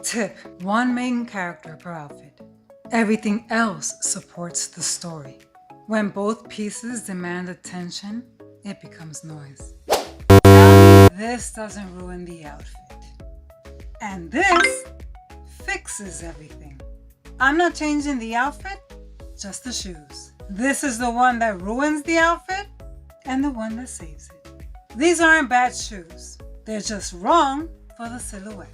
Tip: one main character per outfit. Everything else supports the story. When both pieces demand attention, it becomes noise. This doesn't ruin the outfit. And this fixes everything. I'm not changing the outfit, just the shoes. This is the one that ruins the outfit and the one that saves it. These aren't bad shoes. They're just wrong for the silhouette.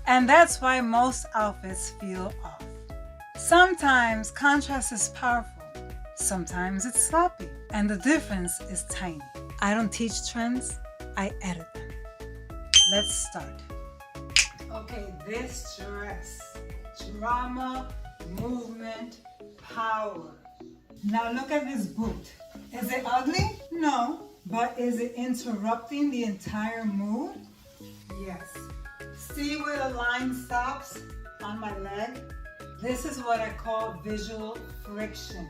And that's why most outfits feel off. Sometimes contrast is powerful. Sometimes it's sloppy. And the difference is tiny. I don't teach trends, I edit them. Let's start. Okay, this dress. Drama, movement, power. Now look at this boot. Is it ugly? No. But is it interrupting the entire mood? Yes. See where the line stops on my leg? This is what I call visual friction.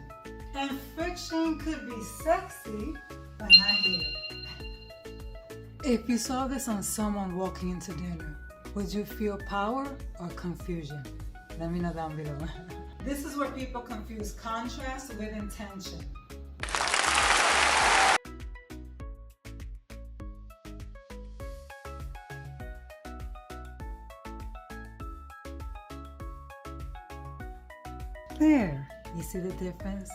And friction could be sexy, but not here. If you saw this on someone walking into dinner, would you feel power or confusion? Let me know down below. This is where people confuse contrast with intention. There, you see the difference?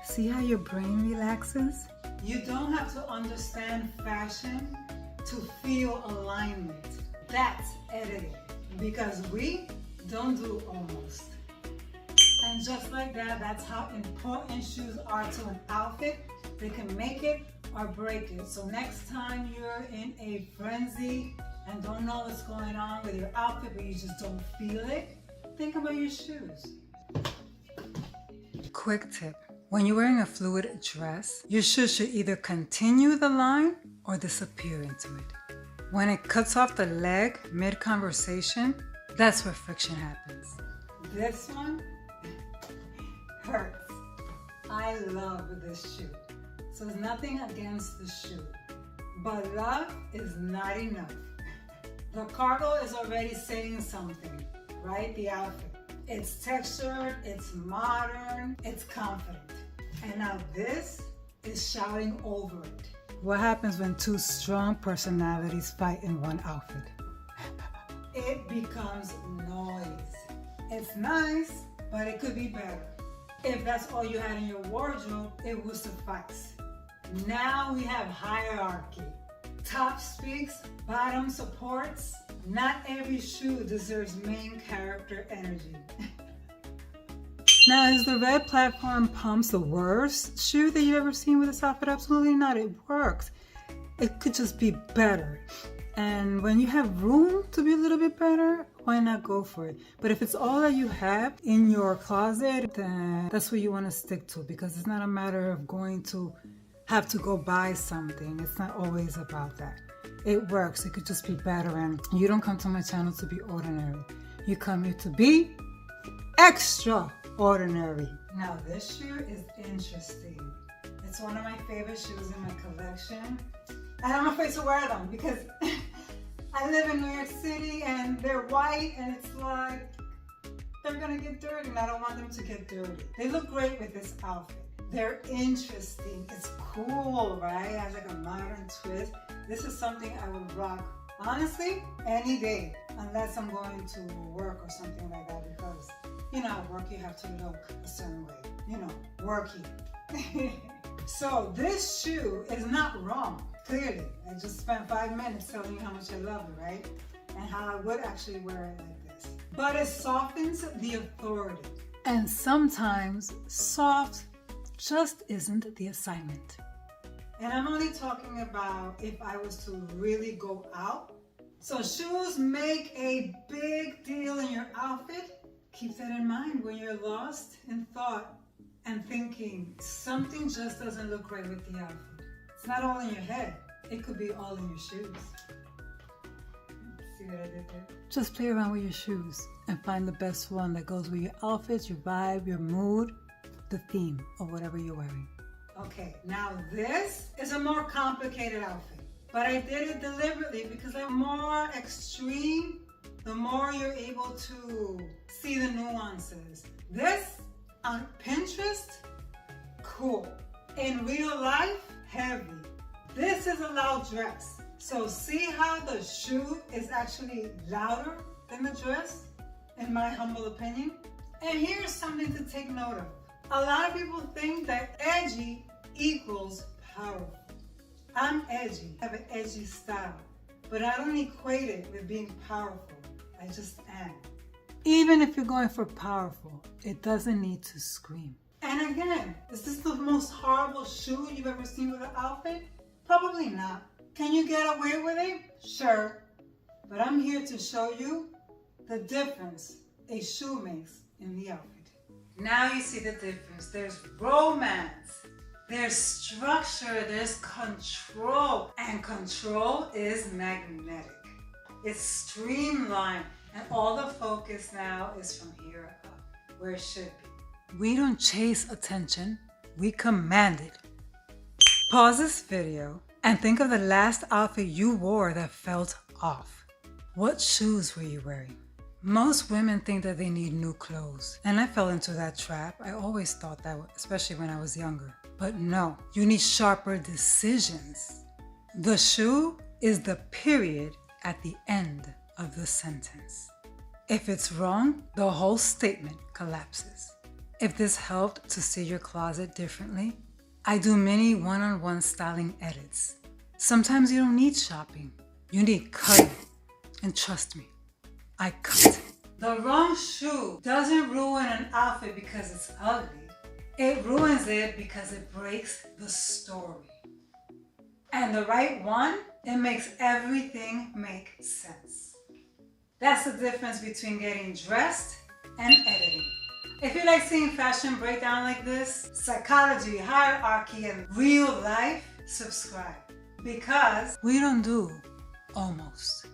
See how your brain relaxes? You don't have to understand fashion to feel alignment. That's editing, because we don't do almost. And just like that, that's how important shoes are to an outfit. They can make it or break it. So next time you're in a frenzy and don't know what's going on with your outfit, but you just don't feel it, think about your shoes. Quick tip: when you're wearing a fluid dress, your shoes should either continue the line or disappear into it. When it cuts off the leg mid-conversation, that's where friction happens. This one hurts. I love this shoe. So it's nothing against the shoe, but love is not enough. The cargo is already saying something, right? The outfit. It's textured, it's modern, it's confident. And now this is shouting over it. What happens when two strong personalities fight in one outfit? It becomes noise. It's nice, but it could be better. If that's all you had in your wardrobe, it would suffice. Now we have hierarchy. Top speaks, bottom supports. Not every shoe deserves main character energy. Now, is the red platform pumps the worst shoe that you've ever seen with this outfit? Absolutely not. It works. It could just be better. And when you have room to be a little bit better, why not go for it? But if it's all that you have in your closet, then that's what you want to stick to, because it's not a matter of going to have to go buy something. It's not always about that. It works. It could just be better. And you don't come to my channel to be ordinary. You come here to be extraordinary. Now this shoe is interesting. It's one of my favorite shoes in my collection. And I'm afraid to wear them because I live in New York City and they're white and it's like they're gonna get dirty and I don't want them to get dirty. They look great with this outfit. They're interesting. It's cool, right? It has like a modern twist. This is something I would rock, honestly, any day, unless I'm going to work or something like that, because, you know, at work you have to look a certain way, you know, worky. So this shoe is not wrong, clearly. I just spent 5 minutes telling you how much I love it, right? And how I would actually wear it like this. But it softens the authority. And sometimes soft just isn't the assignment. And I'm only talking about if I was to really go out. So shoes make a big deal in your outfit. Keep that in mind when you're lost in thought and thinking something just doesn't look right with the outfit. It's not all in your head. It could be all in your shoes. See what I did there? Just play around with your shoes and find the best one that goes with your outfit, your vibe, your mood, the theme of whatever you're wearing. Okay, now this is a more complicated outfit, but I did it deliberately because I'm more extreme the more you're able to see the nuances. This on Pinterest, cool. In real life, heavy. This is a loud dress. So see how the shoe is actually louder than the dress, in my humble opinion? And here's something to take note of. A lot of people think that edgy equals powerful. I'm edgy, I have an edgy style, but I don't equate it with being powerful. I just am. Even if you're going for powerful, it doesn't need to scream. And again, is this the most horrible shoe you've ever seen with an outfit? Probably not. Can you get away with it? Sure. But I'm here to show you the difference a shoe makes in the outfit. Now you see the difference. There's romance, there's structure, there's control. And control is magnetic. It's streamlined. And all the focus now is from here up, where it should be. We don't chase attention, we command it. Pause this video and think of the last outfit you wore that felt off. What shoes were you wearing? Most women think that they need new clothes, and I fell into that trap. I always thought that, especially when I was younger. But no, you need sharper decisions. The shoe is the period at the end of the sentence. If it's wrong, the whole statement collapses. If this helped to see your closet differently, I do many one-on-one styling edits. Sometimes you don't need shopping, you need cutting. And trust me, I cut. The wrong shoe doesn't ruin an outfit because it's ugly. It ruins it because it breaks the story. And the right one, it makes everything make sense. That's the difference between getting dressed and editing. If you like seeing fashion break down like this, psychology, hierarchy, and real life, subscribe. Because we don't do almost.